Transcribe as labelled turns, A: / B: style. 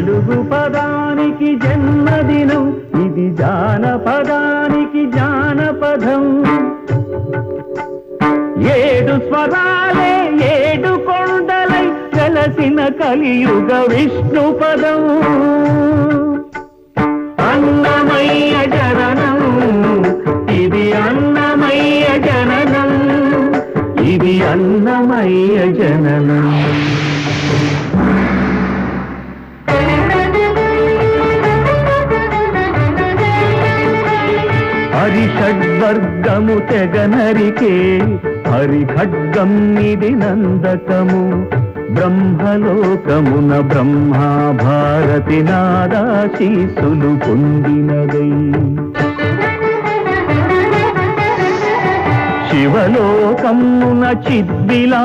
A: తెలుగు పదానికి జన్మదినం, ఇది జానపదానికి జానపదం. ఏడు స్వరాలే ఏడు కొండలై వెలసిన కలియుగ విష్ణు పదం. అన్నమయ్య జననం, ఇది అన్నమయ్య జననం, ఇది అన్నమయ్య జననం. హరిషడ్వర్గము తెగనరికే హరిఖడ్గం ఇది నందకము. బ్రహ్మలోకమున బ్రహ్మా భారతి నాదాశీసులు పొందినదై. శివలోకమున చిద్విలా